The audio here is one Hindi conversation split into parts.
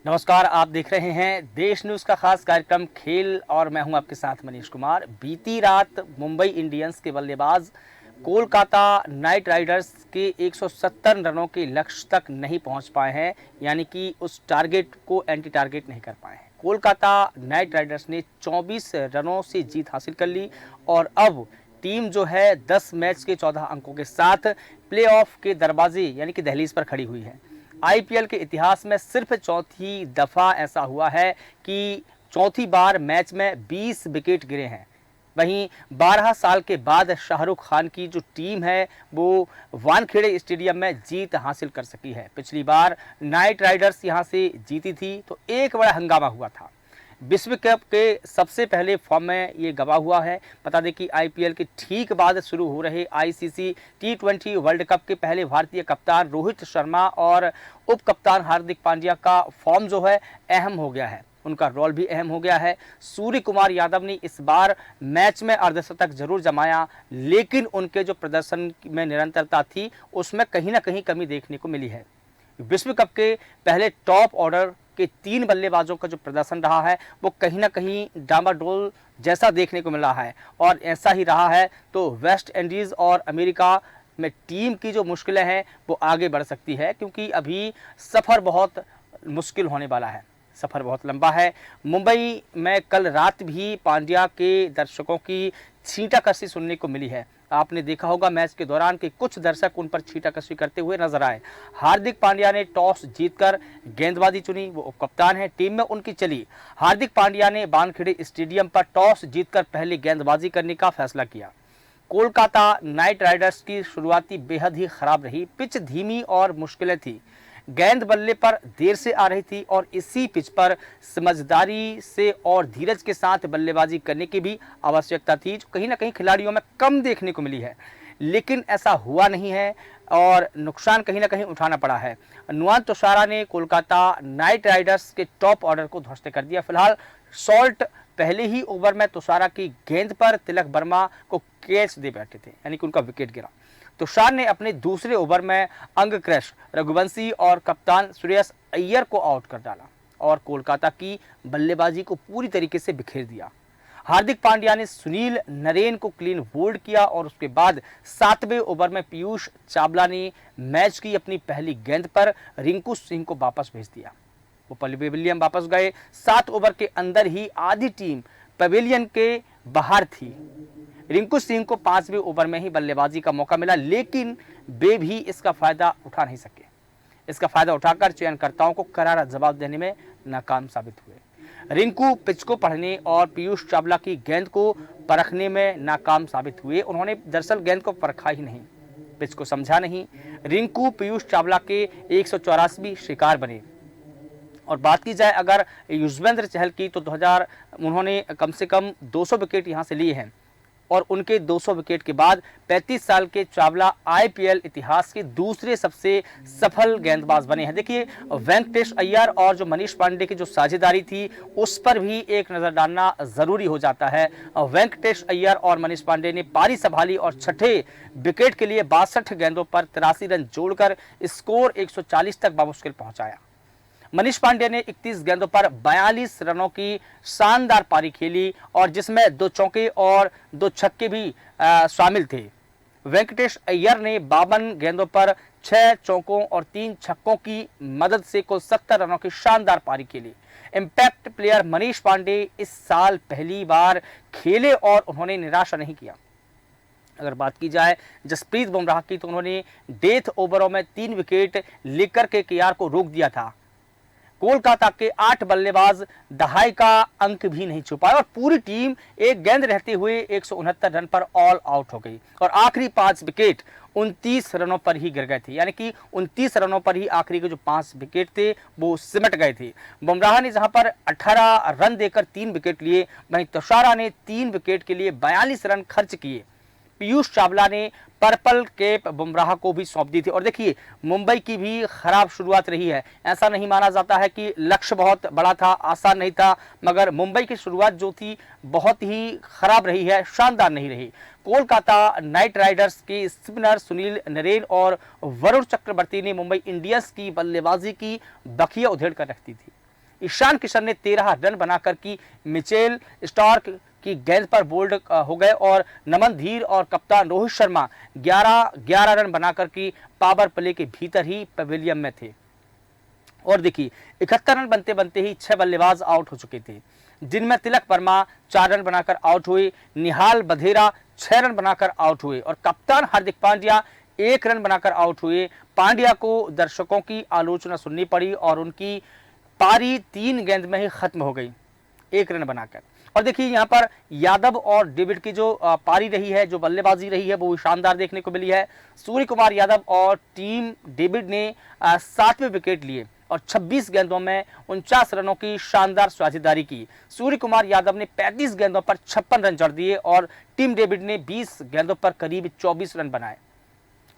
नमस्कार, आप देख रहे हैं देश न्यूज़ का खास कार्यक्रम खेल और मैं हूं आपके साथ मनीष कुमार। बीती रात मुंबई इंडियंस के बल्लेबाज कोलकाता नाइट राइडर्स के 170 रनों के लक्ष्य तक नहीं पहुंच पाए हैं, यानी कि उस टारगेट को एंटी टारगेट नहीं कर पाए हैं। कोलकाता नाइट राइडर्स ने 24 रनों से जीत हासिल कर ली और अब टीम जो है 10 मैच के 14 अंकों के साथ प्लेऑफ के दरवाजे यानी कि दहलीज पर खड़ी हुई है। आईपीएल के इतिहास में सिर्फ चौथी दफ़ा ऐसा हुआ है कि चौथी बार मैच में 20 विकेट गिरे हैं। वहीं 12 साल के बाद शाहरुख खान की जो टीम है वो वानखेड़े स्टेडियम में जीत हासिल कर सकी है। पिछली बार नाइट राइडर्स यहां से जीती थी तो एक बड़ा हंगामा हुआ था। विश्व कप के सबसे पहले फॉर्म में ये गवा हुआ है। बता दें कि आईपीएल के ठीक बाद शुरू हो रहे आईसीसी टी20 वर्ल्ड कप के पहले भारतीय कप्तान रोहित शर्मा और उप कप्तान हार्दिक पांड्या का फॉर्म जो है अहम हो गया है, उनका रोल भी अहम हो गया है। सूर्य कुमार यादव ने इस बार मैच में अर्धशतक जरूर जमाया, लेकिन उनके जो प्रदर्शन में निरंतरता थी उसमें कहीं ना कहीं कमी देखने को मिली है। विश्व कप के पहले टॉप ऑर्डर के 3 बल्लेबाजों का जो प्रदर्शन रहा है वो कहीं ना कहीं डामाडोल जैसा देखने को मिल रहा है और ऐसा ही रहा है तो वेस्ट इंडीज़ और अमेरिका में टीम की जो मुश्किलें हैं वो आगे बढ़ सकती है, क्योंकि अभी सफ़र बहुत मुश्किल होने वाला है, सफ़र बहुत लंबा है। मुंबई में कल रात भी पांड्या के दर्शकों की छींटाकशी सुनने को मिली है। आपने देखा होगा मैच के दौरान कि कुछ दर्शक उन पर छींटाकशी करते हुए नजर आए। हार्दिक पांड्या ने टॉस जीतकर गेंदबाजी चुनी, वो उपकप्तान है, टीम में उनकी चली। हार्दिक पांड्या ने वानखेड़े स्टेडियम पर टॉस जीतकर पहले गेंदबाजी करने का फैसला किया। कोलकाता नाइट राइडर्स की शुरुआती बेहद ही खराब रही। पिच धीमी और मुश्किलें थी, गेंद बल्ले पर देर से आ रही थी और इसी पिच पर समझदारी से और धीरज के साथ बल्लेबाजी करने की भी आवश्यकता थी, जो कहीं ना कहीं खिलाड़ियों में कम देखने को मिली है। लेकिन ऐसा हुआ नहीं है और नुकसान कहीं ना कहीं उठाना पड़ा है। नुआन तुषारा ने कोलकाता नाइट राइडर्स के टॉप ऑर्डर को ध्वस्त कर दिया। फिलहाल सॉल्ट पहले ही ओवर में तुषारा की गेंद पर तिलक वर्मा को कैच दे बैठे थे, यानी कि उनका विकेट गिरा। तुषार ने अपने दूसरे ओवर में अंग क्रैश रघुवंशी और कप्तान श्रेयस अय्यर को आउट कर डाला और कोलकाता की बल्लेबाजी को पूरी तरीके से बिखेर दिया। हार्दिक पांड्या ने सुनील नरेन को क्लीन बोल्ड किया और उसके बाद 7वें ओवर में पीयूष चावला ने मैच की अपनी पहली गेंद पर रिंकू सिंह को वापस भेज दिया। वो पवेलियन वापस गए। 7 ओवर के अंदर ही आधी टीम पवेलियन के बाहर थी। रिंकू सिंह को 5वें ओवर में ही बल्लेबाजी का मौका मिला, लेकिन वे भी इसका फायदा उठा नहीं सके। इसका फायदा उठाकर चयनकर्ताओं को करारा जवाब देने में नाकाम साबित हुए। रिंकू पिच को पढ़ने और पीयूष चावला की गेंद को परखने में नाकाम साबित हुए। उन्होंने दरअसल गेंद को परखा ही नहीं, पिच को समझा नहीं। रिंकू पीयूष चावला के 184वीं शिकार बने। और बात की जाए अगर युजवेंद्र चहल की, तो 2000 उन्होंने कम से कम 200 विकेट यहां से लिए हैं और उनके 200 विकेट के बाद 35 साल के चावला आईपीएल इतिहास के दूसरे सबसे सफल गेंदबाज बने हैं। देखिए, वेंकटेश अय्यर और जो मनीष पांडे की जो साझेदारी थी उस पर भी एक नजर डालना जरूरी हो जाता है। वेंकटेश अय्यर और मनीष पांडे ने पारी संभाली और छठे विकेट के लिए 62 गेंदों पर 83 रन जोड़कर स्कोर 140 तक बामुश्किल पहुंचाया। मनीष पांडे ने 31 गेंदों पर 42 रनों की शानदार पारी खेली और जिसमें 2 चौके और 2 छक्के भी शामिल थे। वेंकटेश अय्यर ने 52 गेंदों पर 6 चौकों और 3 छक्कों की मदद से कुल 70 रनों की शानदार पारी खेली। इंपैक्ट प्लेयर मनीष पांडे इस साल पहली बार खेले और उन्होंने निराशा नहीं किया। अगर बात की जाए जसप्रीत बुमराह की, तो उन्होंने डेथ ओवरों में 3 विकेट लेकर के केकेआर को रोक दिया था। कोलकाता के 8 बल्लेबाज दहाई का अंक भी नहीं छुपाए और पूरी टीम एक गेंद रहते हुए 169 रन पर ऑल आउट हो गई और आखिरी 5 विकेट 29 रनों पर ही गिर गए थे, यानी कि 29 रनों पर ही आखिरी के जो 5 विकेट थे वो सिमट गए थे। बुमराह ने जहां पर 18 रन देकर 3 विकेट लिए, वहीं तुषारा ने 3 विकेट के लिए 42 रन खर्च किए। पीयूष चावला ने पर्पल कैप बुमराह को भी सौंप दी थी। और देखिए, मुंबई की भी खराब शुरुआत रही है। ऐसा नहीं माना जाता है कि लक्ष्य बहुत बड़ा था, आसान नहीं था, मगर मुंबई की शुरुआत जो थी बहुत ही खराब रही है, शानदार नहीं रही। कोलकाता नाइट राइडर्स के स्पिनर सुनील नरेन और वरुण चक्रवर्ती ने मुंबई इंडियंस की बल्लेबाजी की बखिया उधेड़ कर रखती थी। ईशान किशन ने 13 रन बनाकर की मिचेल स्टार्क की गेंद पर बोल्ड हो गए और नमन धीर और कप्तान रोहित शर्मा 11 रन बनाकर की पावर प्ले के भीतर ही पवेलियन में थे। और देखिए 71 रन बनते बनते ही 6 बल्लेबाज आउट हो चुके थे, जिनमें तिलक वर्मा 4 रन बनाकर आउट हुए, निहाल बधेरा 6 रन बनाकर आउट हुए और कप्तान हार्दिक पांड्या 1 रन बनाकर आउट हुए। पांड्या को दर्शकों की आलोचना सुननी पड़ी और उनकी पारी 3 गेंद में ही खत्म हो गई 1 रन बनाकर। और देखिए यहाँ पर यादव और डेविड की जो पारी रही है, जो बल्लेबाजी रही है, वो शानदार देखने को मिली है। सूर्य कुमार यादव और टीम डेविड ने 7वें विकेट लिए और 26 गेंदों में 49 रनों की शानदार साझेदारी की। सूर्य कुमार यादव ने 35 गेंदों पर 56 रन जड़ दिए और टीम डेविड ने 20 गेंदों पर करीब 24 रन बनाए।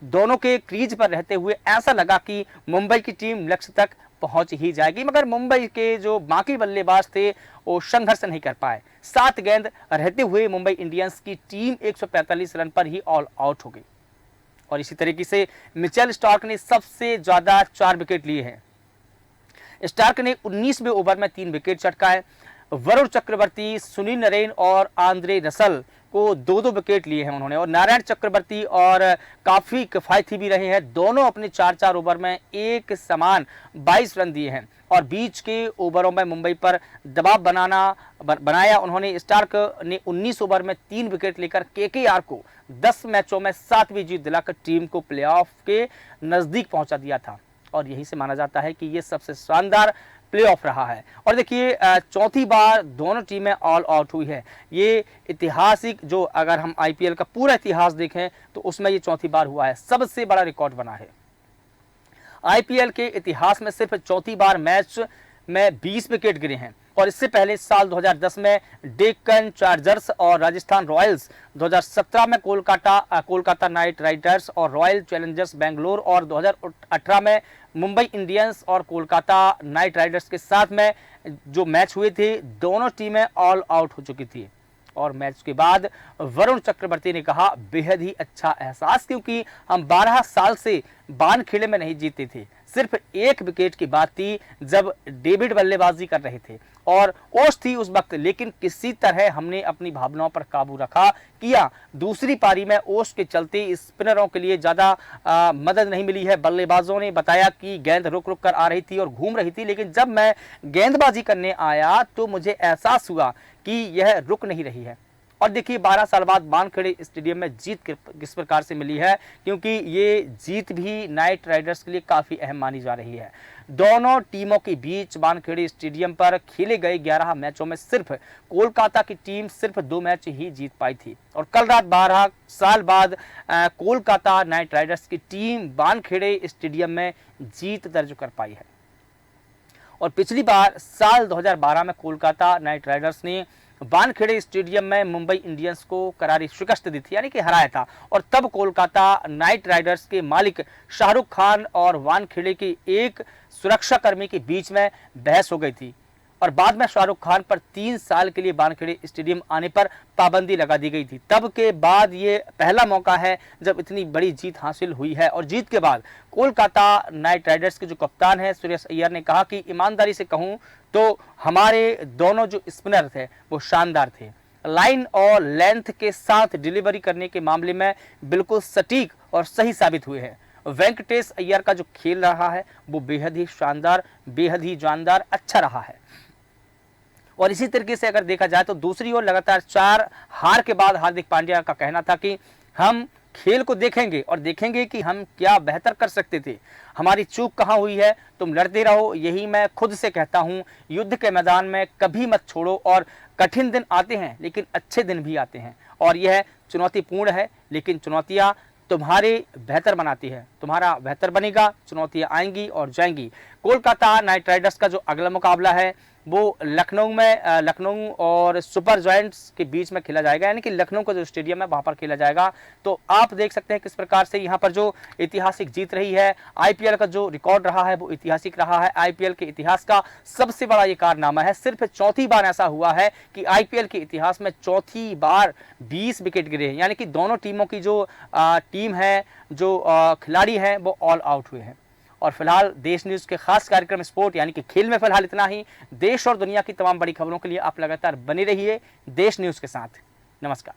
दोनों के क्रीज पर रहते हुए ऐसा लगा कि मुंबई की टीम लक्ष्य तक पहुंच ही जाएगी, मगर मुंबई के जो बाकी बल्लेबाज थे वो संघर्ष नहीं कर पाए। 7 गेंद रहते हुए मुंबई इंडियंस की टीम 145 रन पर ही ऑल आउट हो गई। और इसी तरीके से मिचेल स्टार्क ने सबसे ज्यादा 4 विकेट लिए हैं। स्टार्क ने 19वें ओवर में 3 विकेट चटकाए। वरुण चक्रवर्ती, सुनील नरेन और आंद्रे रसल को 2-2 विकेट लिए हैं उन्होंने, और नारायण चक्रवर्ती और काफी किफायती भी रहे हैं। दोनों अपने 4-4 ओवर में एक समान 22 रन दिए हैं और बीच के ओवरों में मुंबई पर दबाव बनाया उन्होंने। स्टार्क ने 19 ओवर में 3 विकेट लेकर केकेआर को 10 मैचों में 7वीं जीत दिलाकर टीम को प्लेऑफ के नजदीक पहुंचा दिया था और यहीं से माना जाता है कि ये सबसे शानदार प्लेऑफ रहा है। और देखिए चौथी बार दोनों टीमें ऑल आउट हुई है। ये ऐतिहासिक, जो अगर हम आईपीएल का पूरा इतिहास देखें तो उसमें ये चौथी बार हुआ है, सबसे बड़ा रिकॉर्ड बना है। आईपीएल के इतिहास में सिर्फ चौथी बार मैच में 20 विकेट गिरे हैं और इससे पहले साल 2010 में डेक्कन चार्जर्स और राजस्थान रॉयल्स, 2017 में कोलकाता नाइट राइडर्स और रॉयल चैलेंजर्स बेंगलोर और 2018 में मुंबई इंडियंस और कोलकाता नाइट राइडर्स के साथ में जो मैच हुए थे, दोनों टीमें ऑल आउट हो चुकी थी। और मैच के बाद वरुण चक्रवर्ती ने कहा, बेहद ही अच्छा एहसास, क्योंकि हम 12 साल से वानखेड़े में नहीं जीते थे। सिर्फ 1 विकेट की बात थी जब डेविड बल्लेबाजी कर रहे थे और ओश थी उस वक्त, लेकिन किसी तरह हमने अपनी भावनाओं पर काबू रखा किया। दूसरी पारी में ओश के चलते स्पिनरों के लिए ज्यादा मदद नहीं मिली है। बल्लेबाजों ने बताया कि गेंद रुक रुक कर आ रही थी और घूम रही थी, लेकिन जब मैं गेंदबाजी करने आया तो मुझे एहसास हुआ कि यह रुक नहीं रही है। और देखिए 12 साल बाद वानखेड़े स्टेडियम में जीत किस प्रकार से मिली है, क्योंकि ये जीत भी नाइट राइडर्स के लिए काफ़ी अहम मानी जा रही है। दोनों टीमों के बीच वानखेड़े स्टेडियम पर खेले गए 11 मैचों में सिर्फ कोलकाता की टीम सिर्फ 2 मैच ही जीत पाई थी और कल रात 12 साल बाद कोलकाता नाइट राइडर्स की टीम वानखेड़े स्टेडियम में जीत दर्ज कर पाई है। और पिछली बार साल 2012 में कोलकाता नाइट राइडर्स ने वानखेड़े स्टेडियम में मुंबई इंडियंस को करारी शिकस्त दी थी, यानी कि हराया था, और तब कोलकाता नाइट राइडर्स के मालिक शाहरुख खान और वानखेड़े के एक सुरक्षाकर्मी के बीच में बहस हो गई थी और बाद में शाहरुख खान पर 3 साल के लिए वानखेड़े स्टेडियम आने पर पाबंदी लगा दी गई थी। तब के बाद ये पहला मौका है जब इतनी बड़ी जीत हासिल हुई है। और जीत के बाद कोलकाता नाइट राइडर्स के जो कप्तान है सुरेश अय्यर ने कहा कि ईमानदारी से कहूं तो हमारे दोनों जो स्पिनर थे वो शानदार थे, लाइन और लेंथ के साथ डिलीवरी करने के मामले में बिल्कुल सटीक और सही साबित हुए हैं। वेंकटेश अय्यर का जो खेल रहा है वो बेहद ही शानदार, बेहद ही जानदार, अच्छा रहा है। और इसी तरीके से अगर देखा जाए तो दूसरी ओर लगातार 4 हार के बाद हार्दिक पांड्या का कहना था कि हम खेल को देखेंगे और देखेंगे कि हम क्या बेहतर कर सकते थे, हमारी चूक कहाँ हुई है, तुम लड़ते रहो, यही मैं खुद से कहता हूँ। युद्ध के मैदान में कभी मत छोड़ो और कठिन दिन आते हैं लेकिन अच्छे दिन भी आते हैं और यह चुनौतीपूर्ण है, लेकिन चुनौतियाँ तुम्हारे बेहतर बनाती है, तुम्हारा बेहतर बनेगा, चुनौतियाँ आएंगी और जाएंगी। कोलकाता नाइट राइडर्स का जो अगला मुकाबला है वो लखनऊ और सुपर जायंट्स के बीच में खेला जाएगा, यानी कि लखनऊ का जो स्टेडियम है वहां पर खेला जाएगा। तो आप देख सकते हैं किस प्रकार से यहाँ पर जो ऐतिहासिक जीत रही है, आईपीएल का जो रिकॉर्ड रहा है वो ऐतिहासिक रहा है। आईपीएल के इतिहास का सबसे बड़ा ये कारनामा है। सिर्फ चौथी बार ऐसा हुआ है कि आईपीएल के इतिहास में चौथी बार 20 विकेट गिरे हैं, यानी कि दोनों टीमों की जो टीम है, जो खिलाड़ी हैं वो ऑल आउट हुए हैं। और फिलहाल देश न्यूज़ के खास कार्यक्रम स्पोर्ट यानी कि खेल में फिलहाल इतना ही। देश और दुनिया की तमाम बड़ी खबरों के लिए आप लगातार बने रहिए देश न्यूज़ के साथ। नमस्कार।